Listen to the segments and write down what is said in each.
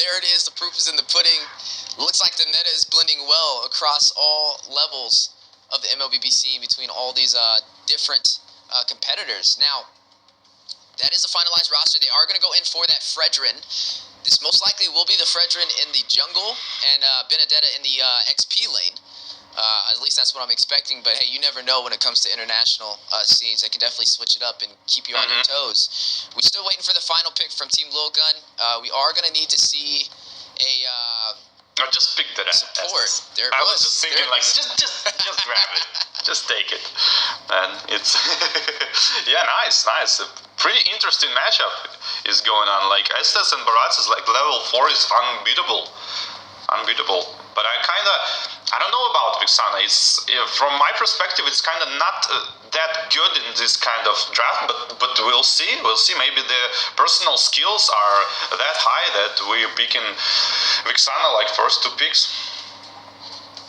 there it is. The proof is in the pudding. Looks like the meta is blending well across all levels of the MLBB scene between all these different competitors. Now, that is a finalized roster. They are going to go in for that Fredrin. This most likely will be the Fredrin in the jungle and Benedetta in the XP lane. At least that's what I'm expecting. But hey, you never know when it comes to international scenes. They can definitely switch it up and keep you on your toes. We're still waiting for the final pick from Team Lilgun. We are going to need to see a just pick that support. I was just thinking, like, just grab it, just take it, and it's yeah, nice. A pretty interesting matchup is going on. Like Estes and Barats is like level 4 is unbeatable. But I don't know about Vixana. It's from my perspective, it's kind of not that good in this kind of draft. But we'll see. Maybe the personal skills are that high that we're picking Vixana like first 2 picks.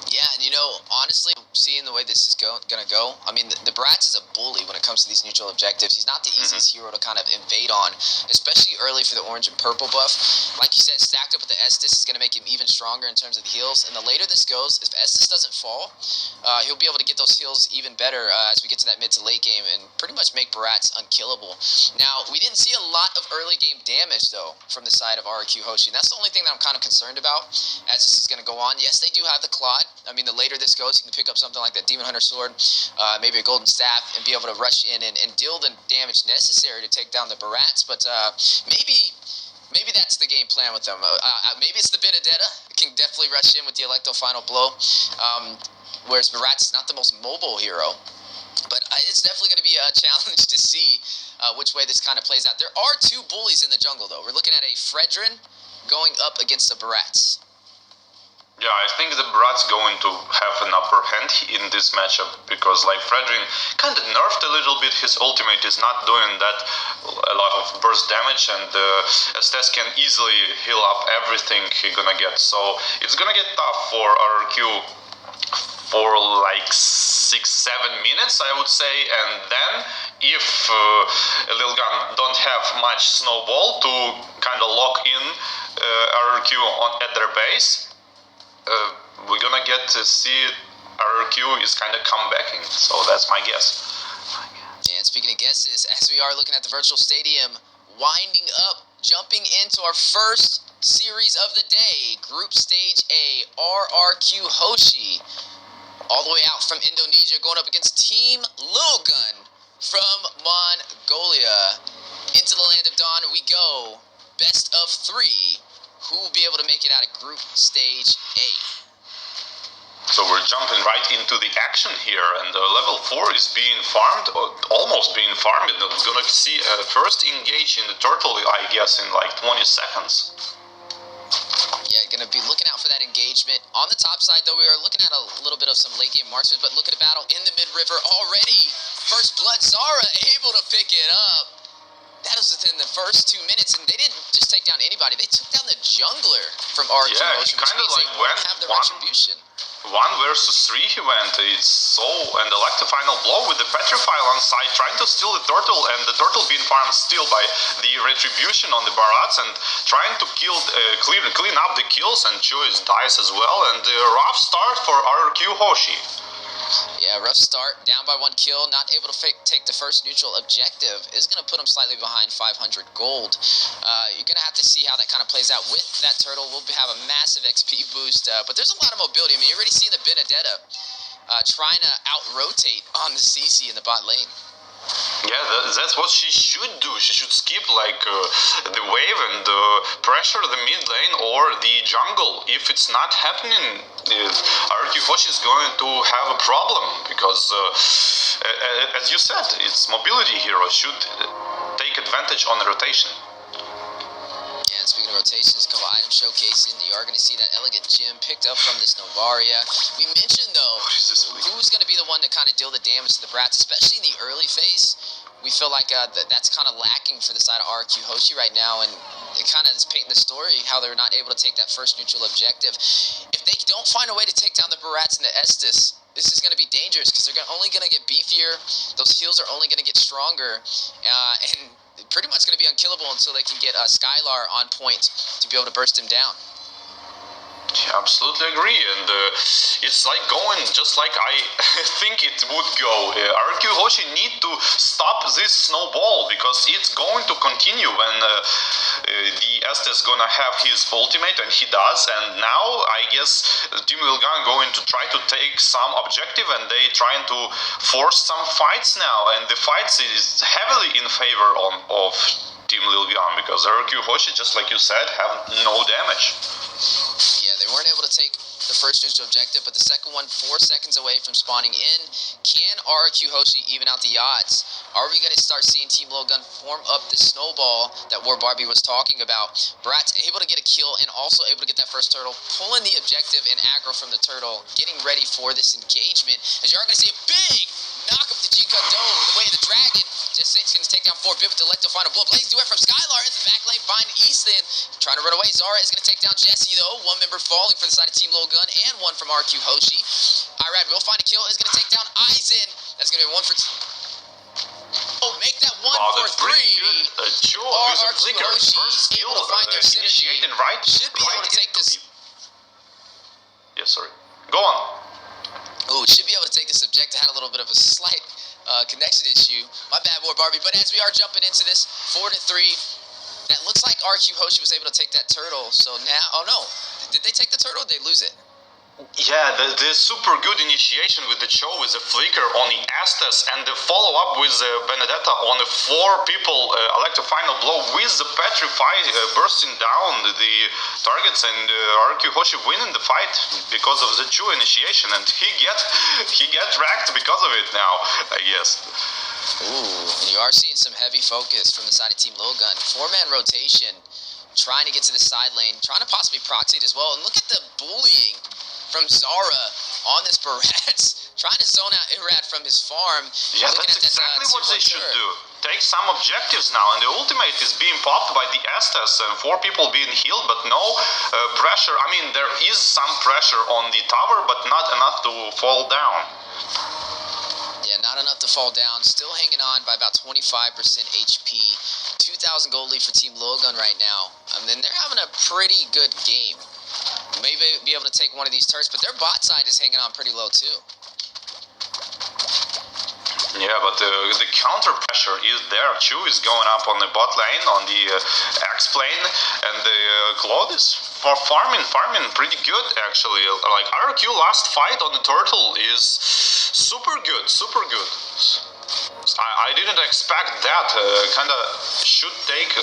Yeah, and honestly, seeing the way this is gonna go, I mean, the Bratz is a bully when it comes to these neutral objectives. He's not the easiest hero to kind of invade on, especially early for the orange and purple buff. Like you said, stacked up with the Estes is gonna make him even stronger in terms of the heals. And the later this goes, if Estes doesn't fall, he'll be able to get those heals even better as we get to that mid to late game and pretty much make Bratz unkillable. Now, we didn't see a lot of early game damage though from the side of RQ Hoshi, and that's the only thing that I'm kind of concerned about as this is gonna go on. Yes, they do have the Claude. I mean, the later this goes, you can pick up something like that Demon Hunter Sword, maybe a Golden Staff, and be able to rush in and deal the damage necessary to take down the Barats. But maybe that's the game plan with them. Maybe it's the Benedetta. Can definitely rush in with the Electo Final Blow, whereas Barats is not the most mobile hero. But it's definitely going to be a challenge to see which way this kind of plays out. There are 2 bullies in the jungle, though. We're looking at a Fredrin going up against the Barats. Yeah, I think the Brat's going to have an upper hand in this matchup because, like, Fredrin kind of nerfed a little bit. His ultimate is not doing that a lot of burst damage, and Estes can easily heal up everything he's gonna get. So it's gonna get tough for RQ for like 6-7 minutes, I would say, and then if Lilgun don't have much snowball to kind of lock in RQ at their base, we're gonna get to see RQ is kind of comebacking, so that's my guess. And speaking of guesses, as we are looking at the virtual stadium winding up, jumping into our first series of the day, Group Stage A, RRQ Hoshi, all the way out from Indonesia, going up against Team Lilgun from Mongolia. Into the land of dawn we go, best of 3. Who will be able to make it out of Group Stage A? So we're jumping right into the action here, and level 4 is being farmed, almost being farmed, and we're gonna see first engage in the turtle, I guess, in like 20 seconds. Yeah, gonna be looking out for that engagement. On the top side, though, we are looking at a little bit of some late game marksmen, but look at a battle in the mid-river already. First blood, Zara able to pick it up. That was within the first 2 minutes, and they didn't just take down anybody. They took down the jungler from RQ Motion, which means they won't have the retribution. 1 versus 3 he went. It's so, and the final blow with the Petrify on side, trying to steal the turtle, and the turtle being farmed still by the retribution on the Barats, and trying to kill, clean up the kills, and Choice dies as well, and a rough start for RQ Hoshi. Yeah, rough start, down by 1 kill, not able to take the first neutral objective. Is going to put him slightly behind 500 gold. You're going to have to see how that kind of plays out with that turtle. We'll have a massive XP boost, but there's a lot of mobility. I mean, you already see the Benedetta trying to out-rotate on the CC in the bot lane. Yeah, that's what she should do. She should skip like the wave and pressure the mid lane or the jungle. If it's not happening, RQ Hoshi is going to have a problem because, as you said, it's mobility hero should take advantage on the rotation. Yeah, and speaking of rotations, a couple items showcasing. You are going to see that elegant gem picked up from this Novaria. We mentioned, though, who's going to be the one to kind of deal the damage to the Brats, especially in the early phase. We feel like that's kind of lacking for the side of RQ Hoshi right now, and it kind of is painting the story how they're not able to take that first neutral objective. If they don't find a way to take down the Barats and the Estes, this is going to be dangerous because they're only going to get beefier. Those heals are only going to get stronger, and pretty much going to be unkillable until they can get Skylar on point to be able to burst him down. Yeah, absolutely agree, and it's like going just like I think it would go. RQ Hoshi need to stop this snowball because it's going to continue when the Estes gonna have his ultimate, and he does. And now I guess Team Lilgun going to try to take some objective, and they trying to force some fights now, and the fights is heavily in favor of Team Lilgun because RQ Hoshi, just like you said, have no damage. Yeah, they weren't able to take the first neutral objective, but the second one 4 seconds away from spawning in. Can RQ Hoshi even out the odds? Are we going to start seeing Team Lilgun form up this snowball that War Barbie was talking about? Brat's able to get a kill and also able to get that first turtle, pulling the objective and aggro from the turtle, getting ready for this engagement. As you are going to see a big knock up the G-Cut Dome the way of the dragon. Just Saint's going to take down 4 Bibit to let the final blow. Blaze duet from Skylar into the back lane, find Easton. Trying to run away. Zara is going to take down Jesse, though. One member falling for the side of Team Lilgun and one from RQ Hoshi. Irad will find a kill. Is going to take down Aizen. That's going to be one for... Oh, make that one for 3. Sure, with a flicker. First kill, initiating right. Should be able to take this... Yeah, sorry. Go on. Oh, should be able to take this objective. Had a little bit of a slight connection issue. My bad, War Barbie. But as we are jumping into this 4-3, that looks like RQ Hoshi was able to take that turtle. So now, oh no, did they take the turtle? Or did they lose it? Yeah, the super good initiation with the Cho with the flicker on the Estes and the follow-up with Benedetta on the 4 people elect a final blow with the Petrify bursting down the targets, and RQ Hoshi winning the fight because of the Cho initiation, and he get wrecked because of it now, I guess. Ooh, and you are seeing some heavy focus from the side of Team Lilgun. 4-man rotation, trying to get to the side lane, trying to possibly proxy it as well, and look at the bullying from Zara on this Barrettes, trying to zone out Irad from his farm. Yeah, that's exactly what they should do. Take some objectives now, and the ultimate is being popped by the Estes, and 4 people being healed, but no pressure. I mean, there is some pressure on the tower, but not enough to fall down. Yeah, not enough to fall down. Still hanging on by about 25% HP. 2,000 gold lead for Team Lilgun right now. I mean, they're having a pretty good game. Maybe be able to take one of these turrets, but their bot side is hanging on pretty low too. Yeah, but the counter pressure is there. Chu is going up on the bot lane, on the X plane, and the Claude is farming pretty good actually. Like RQ last fight on the turtle is super good. I didn't expect that. Kinda should take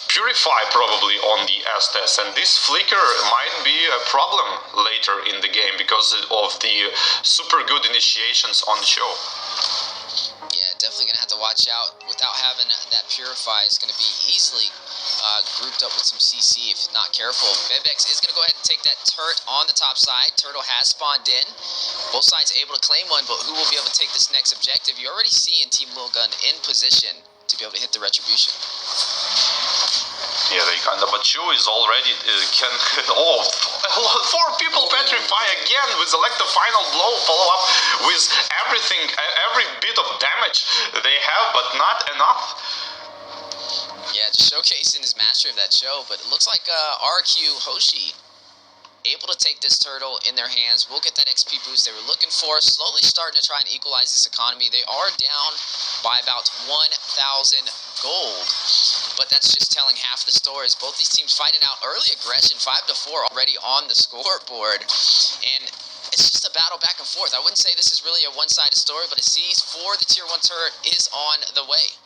Purify probably on the Estes, and this flicker might be a problem later in the game because of the super good initiations on the show. Yeah, definitely gonna have to watch out. Without having that Purify, it's gonna be easily grouped up with some CC if not careful. Bebex is gonna go ahead and take that turret on the top side. Turtle has spawned in. Both sides able to claim one, but who will be able to take this next objective? You're already seeing Team Lilgun in position to be able to hit the Retribution. Yeah, they kinda, but Chu is already can. Oh, 4 people petrify again with select the final blow, follow up with everything, every bit of damage they have, but not enough. Yeah, just showcasing his mastery of that show, but it looks like RQ Hoshi able to take this turtle in their hands. We'll get that XP boost they were looking for. Slowly starting to try and equalize this economy. They are down by about 1,000 gold. But that's just telling half the story. As both these teams fighting out early aggression, 5-4 already on the scoreboard. And it's just a battle back and forth. I wouldn't say this is really a one-sided story, but it sees for the tier 1 turret is on the way.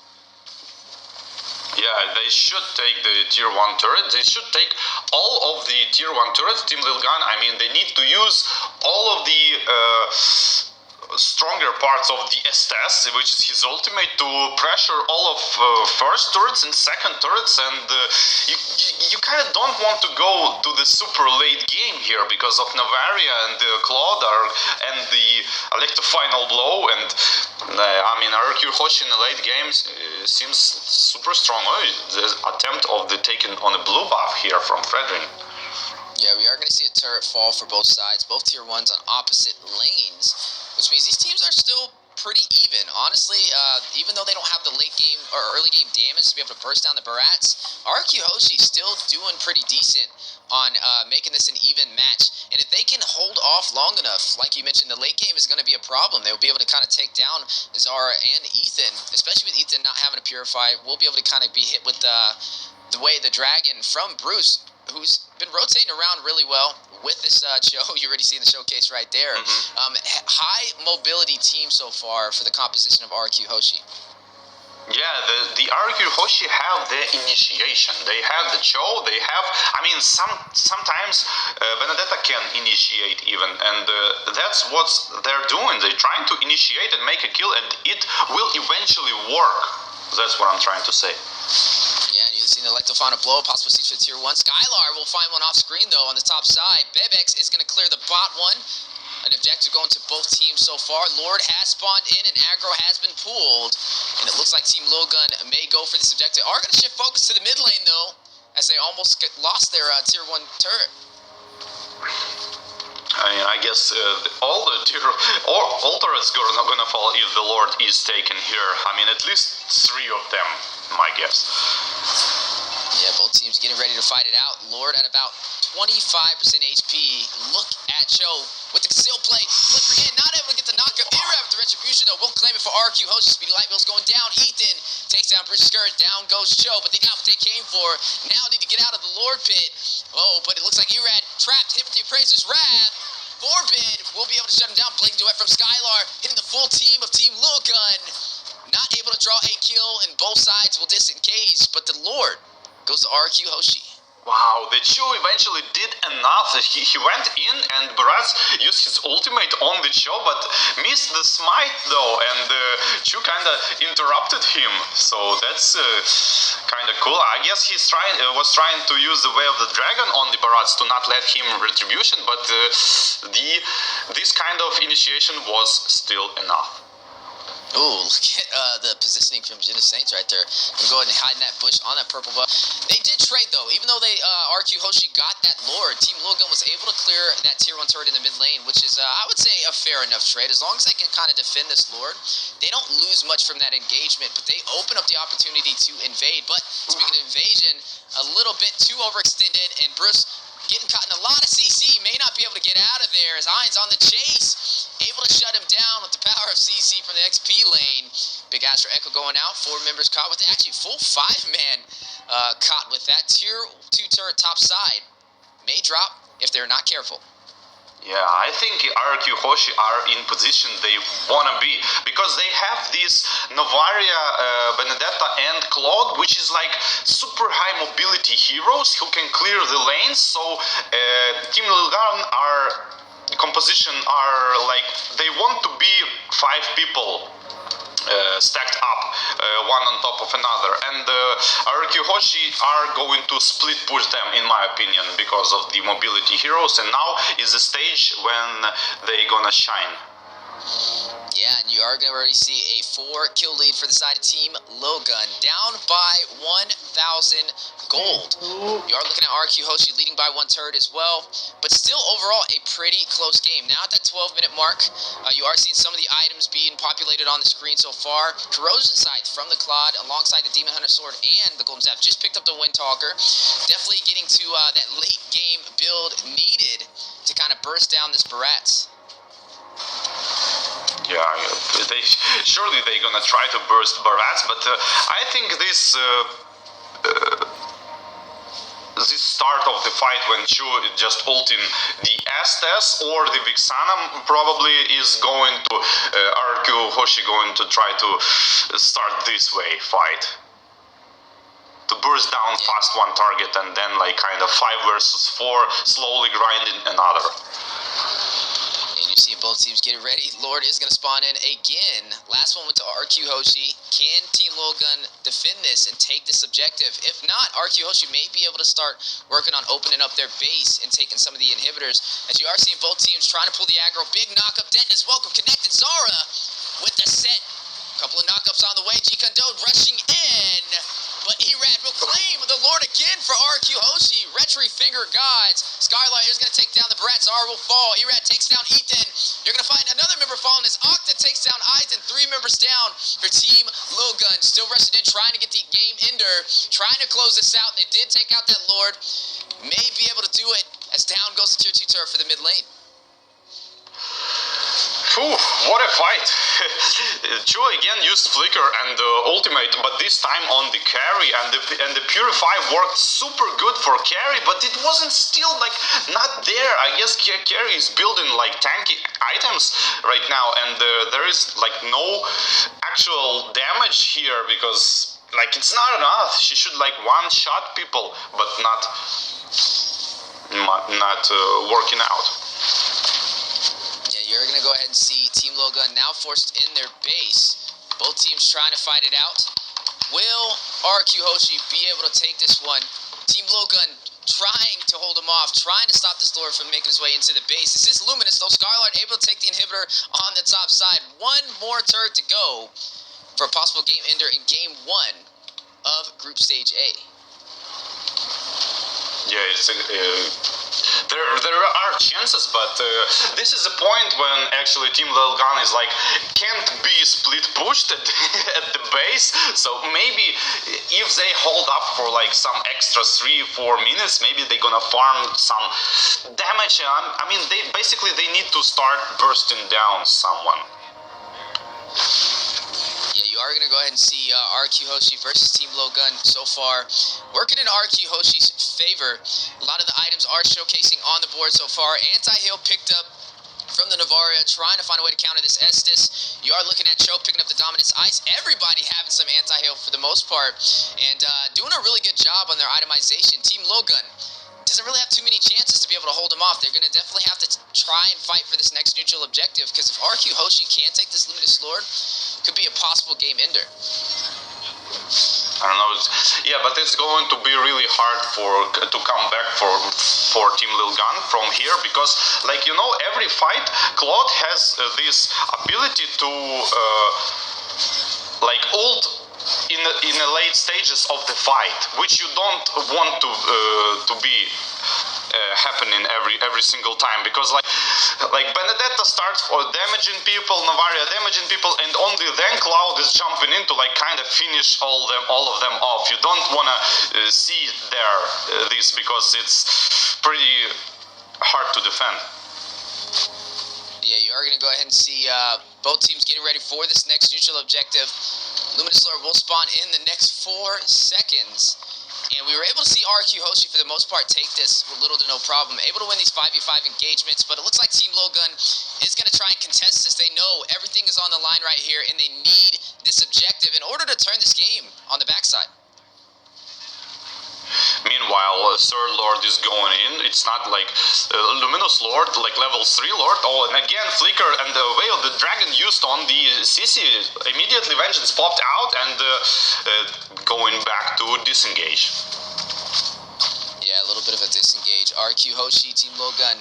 Yeah, they should take the tier 1 turret. They should take all of the tier 1 turrets. Team Lilgun, I mean, they need to use all of the stronger parts of the Estes, which is his ultimate, to pressure all of first turrets and second turrets, and you kind of don't want to go to the super late game here because of Navaria and Claude and the Electro final blow, and I mean RQ Hoshi in the late games seems super strong. Oh, the attempt of the taken on a blue buff here from Frederick. Yeah, we are going to see a turret fall for both sides, both tier 1s on opposite lanes, which means these teams are still pretty even. Honestly, even though they don't have the late game or early game damage to be able to burst down the Barats, RQ Hoshi still doing pretty decent on making this an even match. And if they can hold off long enough, like you mentioned, the late game is going to be a problem. They'll be able to kind of take down Zara and Ethan, especially with Ethan not having a Purify. We'll be able to kind of be hit with the way the Dragon from Bruce, who's been rotating around really well with this Cho. You already seen the showcase right there. High mobility team so far for the composition of RQ Hoshi. Yeah, the RQ Hoshi have the initiation. They have the Cho. They have. I mean, sometimes Benedetta can initiate even, and that's what they're doing. They're trying to initiate and make a kill, and it will eventually work. That's what I'm trying to say. Yeah, and you've seen the Electofana blow, possible siege for tier 1. Skylar will find one off screen, though, on the top side. Bebex is going to clear the bot one. An objective going to both teams so far. Lord has spawned in, and aggro has been pulled. And it looks like Team Lilgun may go for this objective. Are going to shift focus to the mid lane, though, as they almost lost their tier 1 turret. I guess all the turrets are not gonna fall if the Lord is taken here. I mean, at least 3 of them, my guess. Yeah, both teams getting ready to fight it out. Lord at about 25% HP. Look at Cho with the conceal play. Flicker in, not able to get the knockup. Irab with the retribution, though. Won't claim it for RQ Hoshi. Speedy Light Wheel's going down. Ethan takes down Bruce's skirt. Down goes Cho, but they got what they came for. Now need to get out of the Lord pit. Oh, but it looks like Irad trapped. Hit with the Appraiser's Wrath. Forbid will be able to shut him down. Blink duet from Skylar, hitting the full team of Team Lilgun. Not able to draw a kill, and both sides will disengage, but the Lord goes to RQ Hoshi. Wow, the Cho eventually did enough. He went in and Barats used his ultimate on the Cho, but missed the smite though, and Cho kind of interrupted him. So that's kind of cool. I guess he's was trying to use the way of the dragon on the Barats to not let him retribution, but this kind of initiation was still enough. Ooh, look at the positioning from Genesis Saints right there. Gonna go ahead and hide in that bush on that purple buff. They did trade though, even though they RQ Hoshi got that Lord. Team Lilgun was able to clear that tier 1 turret in the mid lane, which is I would say a fair enough trade. As long as they can kind of defend this Lord, they don't lose much from that engagement, but they open up the opportunity to invade. But speaking of invasion, a little bit too overextended, and Bruce getting caught in a lot of CC, may not be able to get out of there as Ain's on the chase, able to shut him down with the power of CC from the XP lane. Big Astro Echo going out, 4 members caught with actually full 5-man caught with that tier 2 turret top side. May drop if they're not careful. Yeah, I think RQ Hoshi are in position they wanna be, because they have these Novaria, Benedetta and Claude, which is like super high mobility heroes who can clear the lanes. So Team Lilgun composition are like, they want to be 5 people stacked up, one on top of another, and RQ Hoshi are going to split push them, in my opinion, because of the mobility heroes, and now is the stage when they gonna shine. Yeah, and you are going to already see a 4-kill lead for the side of Team Lilgun, down by 1,000 gold. You are looking at RQ Hoshi leading by 1 turret as well, but still overall a pretty close game. Now at that 12-minute mark, you are seeing some of the items being populated on the screen so far. Corrosion Scythe from the Claude alongside the Demon Hunter Sword and the Golden Staff. Just picked up the Windtalker. Definitely getting to that late game build needed to kind of burst down this Barats. Yeah, surely they're gonna try to burst Barats, but I think this start of the fight when Chu just ulting the Estes or the Vixana probably is going to RQ Hoshi going to try to start this way fight. To burst down fast one target and then like kind of 5 versus 4, slowly grinding another. You see both teams getting ready. Lord is going to spawn in again. Last one went to RQ Hoshi. Can Team Lilgun defend this and take this objective? If not, RQ Hoshi may be able to start working on opening up their base and taking some of the inhibitors. As you are seeing both teams trying to pull the aggro. Big knockup. Denton is welcome. Connected. Zara with the set. Couple of knockups on the way. G-Condode rushing in. But Erad will claim the Lord again for RQ Hoshi. treachery finger gods. Skylar is going to take down the Brat. Zara will fall. Erad takes down Ethan. You're going to find another member falling as Octa takes down Aizen. 3 members down for Team Lilgun. Still rushing in, trying to get the game ender, trying to close this out. They did take out that Lord. May be able to do it as down goes the tier 2 turret for the mid lane. Phew, what a fight. Chu again used Flicker and Ultimate, but this time on the carry, and the Purify worked super good for carry, but it wasn't still like not there. I guess carry is building like tanky items right now, and there is like no actual damage here because like it's not enough. She should like one-shot people, but not working out. You're going to go ahead and see Team Lilgun now forced in their base. Both teams trying to fight it out. Will RQ Hoshi be able to take this one? Team Lilgun trying to hold him off, trying to stop this Lord from making his way into the base. This is Luminous, though. Scarlard able to take the inhibitor on the top side. One more turret to go for a possible game ender in game 1 of Group Stage A. Yeah, it's there are chances, but this is a point when actually Team Lilgun is like can't be split pushed at the base. So maybe if they hold up for like some extra 3-4 minutes, maybe they're gonna farm some damage. I mean, they need to start bursting down someone. Yeah, you are going to go ahead and see RQ Hoshi versus Team Lilgun so far. Working in RQ Hoshi's favor. A lot of the items are showcasing on the board so far. Anti-Hail picked up from the Navaria, trying to find a way to counter this Estus. You are looking at Cho picking up the Dominance Ice. Everybody having some anti-hail for the most part, and doing a really good job on their itemization. Team Lilgun doesn't really have too many chances to be able to hold them off. They're going to definitely have to try and fight for this next neutral objective, because if RQ Hoshi can take this Luminous Lord, could be a possible game ender. I don't know. Yeah, but it's going to be really hard to come back for Team Lilgun from here, because, like, you know, every fight Claude has this ability to like ult in the late stages of the fight, which you don't want to be happening every single time, because like Benedetta starts for damaging people, Navaria damaging people, and only then Cloud is jumping in to like kind of finish all of them off. You don't want to see this, because it's pretty hard to defend. Yeah, you are going to go ahead and see both teams getting ready for this next neutral objective. Luminous Lord will spawn in the next 4 seconds. And we were able to see RQ Hoshi, for the most part, take this with little to no problem. Able to win these 5v5 engagements, but it looks like Team Lilgun is going to try and contest this. They know everything is on the line right here, and they need this objective in order to turn this game on the backside. Meanwhile, Third Lord is going in. It's not like Luminous Lord, like level 3 Lord. Oh, and again, Flicker and the Veil, the dragon used on the CC. Immediately Vengeance popped out and going back to disengage. Yeah, a little bit of a disengage. RQ Hoshi, Team Lilgun,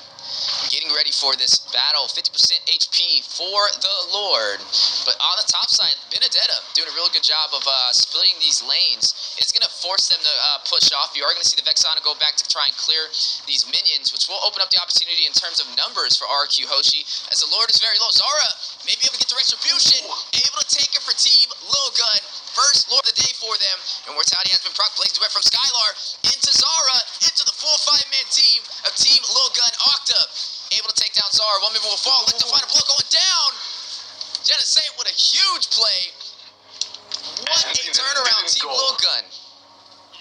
getting ready for this battle. 50% HP for the Lord. But on the top side, Benedetta doing a real good job of splitting these lanes. It's going to force them to push off. You are going to see the Vexana go back to try and clear these minions, which will open up the opportunity in terms of numbers for RQ Hoshi, as the Lord is very low. Zara may be able to get the retribution, able to take it for Team Lilgun. First Lord of the day for them, and mortality has been proc. Blazing Duet from Skylar into Zara, into the full 5-man team of Team Lilgun. Octa able to take down Zara. One member will fall. Let the final blow going down. Genesee with a huge play. What a turnaround, Team Lilgun.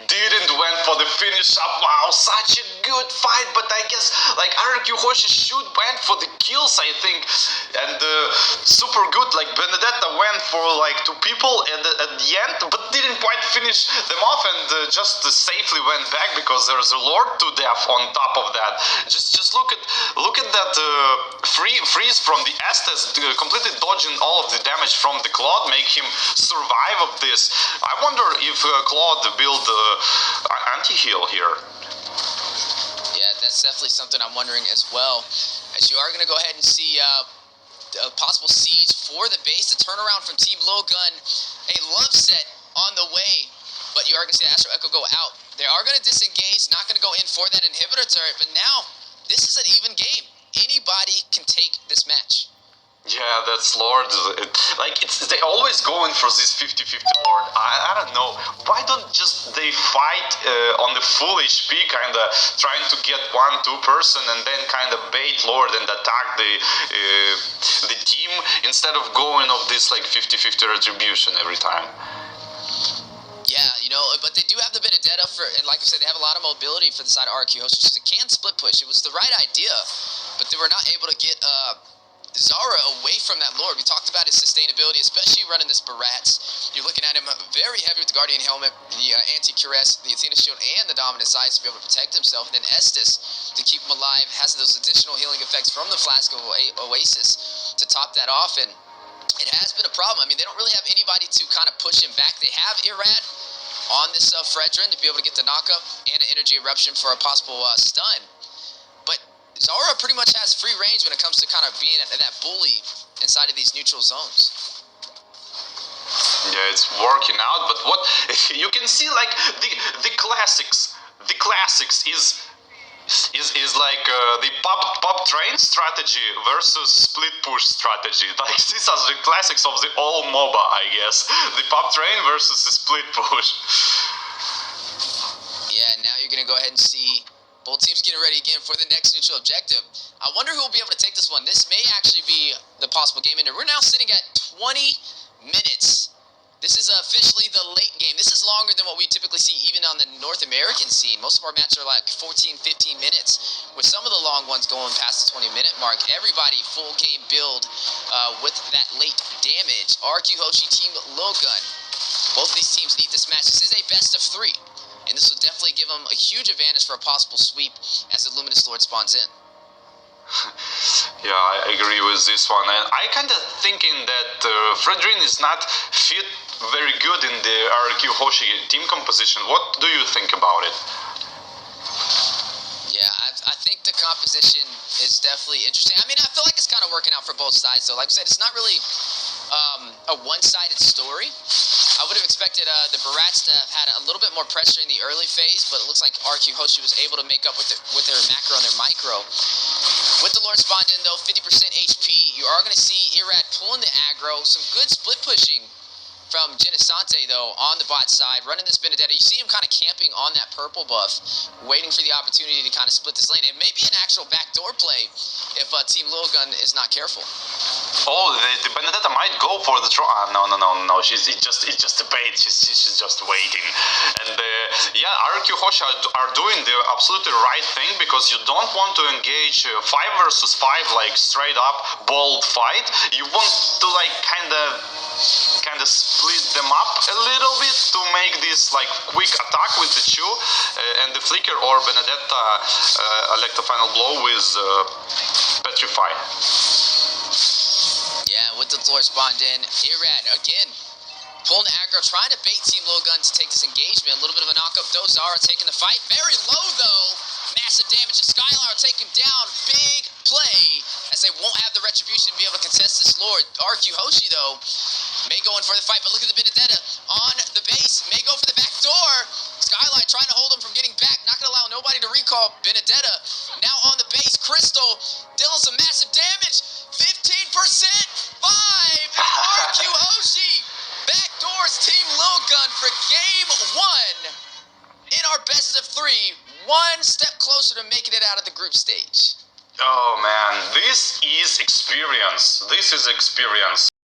Didn't went for the finish up. Wow, such a good fight, but I guess like RQ Hoshi should went for the kills, I think, and super good. Like Benedetta went for like 2 people at the end, but didn't quite finish them off, and just safely went back because there's a Lord to death on top of that. Just look at that freeze from the Estes, completely dodging all of the damage from the Claude, make him survive of this. I wonder if Claude build anti-heal here. Yeah, that's definitely something I'm wondering as well. As you are going to go ahead and see a possible siege for the base, the turnaround from Team Lilgun, a love set on the way, but you are going to see the Astro Echo go out. They are going to disengage, not going to go in for that inhibitor turret, but now this is an even game. Anybody can take this match. Yeah, that's Lord. They always go in for this 50-50 Lord. I don't know. Why don't just they fight on the full HP, kind of trying to get 1-2 person and then kind of bait Lord and attack the team instead of going of this like 50-50 retribution every time. Yeah, but they do have the Benedetta and like I said, they have a lot of mobility for the side of RQ Hoshi. It can split push. It was the right idea, but they were not able to get Zara away from that Lord. We talked about his sustainability, especially running this Barats. You're looking at him very heavy with the Guardian Helmet, the Anti-Cuirass, the Athena Shield, and the Dominant Size to be able to protect himself. And then Estus, to keep him alive, has those additional healing effects from the Flask of Oasis to top that off. And it has been a problem. I mean, they don't really have anybody to kind of push him back. They have Irad on this Fredrin to be able to get the knockup and an Energy Eruption for a possible stun. But Zara pretty much has free range when it comes to kind of being that bully inside of these neutral zones. Yeah, it's working out, but what you can see, like the classics is like the pop train strategy versus split push strategy. Like these are the classics of the all MOBA, I guess. The pop train versus the split push. Yeah, now you're gonna go ahead and see both teams getting ready again for the next neutral objective. I wonder who will be able to take this one. This may actually be the possible game ender. We're now sitting at 20 minutes. This is officially the late game. This is longer than what we typically see even on the North American scene. Most of our matches are like 14, 15 minutes, with some of the long ones going past the 20-minute mark. Everybody full game build with that late damage. RQ Hoshi, Team Lilgun. Both these teams need this match. This is a best of 3. And this will definitely give them a huge advantage for a possible sweep as the Luminous Lord spawns in. Yeah, I agree with this one. And I kind of thinking that Fredrin is not fit very good in the RQ Hoshi team composition. What do you think about it? Yeah, I think the composition is definitely interesting. I mean, I feel like it's kind of working out for both sides, though. Like I said, it's not really a one-sided story. I would have expected the Barats to have had a little bit more pressure in the early phase, but it looks like RQ Hoshi was able to make up with their macro and their micro. With the Lord spawned in, though, 50% HP, you are going to see Irad pulling the aggro. Some good split pushing from Genesante, though, on the bot side, running this Benedetta. You see him kind of camping on that purple buff, waiting for the opportunity to kind of split this lane. It may be an actual backdoor play if Team Lilgun is not careful. Oh, the Benedetta might go for the draw. No. It's just a bait. She's just waiting. And yeah, RQ Hoshi are doing the absolutely right thing, because you don't want to engage 5 versus 5 like straight up bold fight. You want to like kind of split them up a little bit to make this like quick attack with the Chu and the Flicker, or Benedetta elect a final blow with Petrify. Yeah, with the Lord spawned in, Irad again pulling the aggro, trying to bait Team Lilgun to take this engagement. A little bit of a knockup though. Zara taking the fight. Very low though. Massive damage. And Skylar take him down. Big play, as they won't have the retribution to be able to contest this Lord. RQ Hoshi though may go in for the fight, but look at the Benedetta on the base. May go for the back door. Skylight trying to hold him from getting back. Not going to allow nobody to recall. Benedetta now on the base. Crystal dealing some massive damage. 15%. 5. RQ Hoshi backdoors Team Lilgun for game 1 in our best of 3. One step closer to making it out of the group stage. Oh man, this is experience.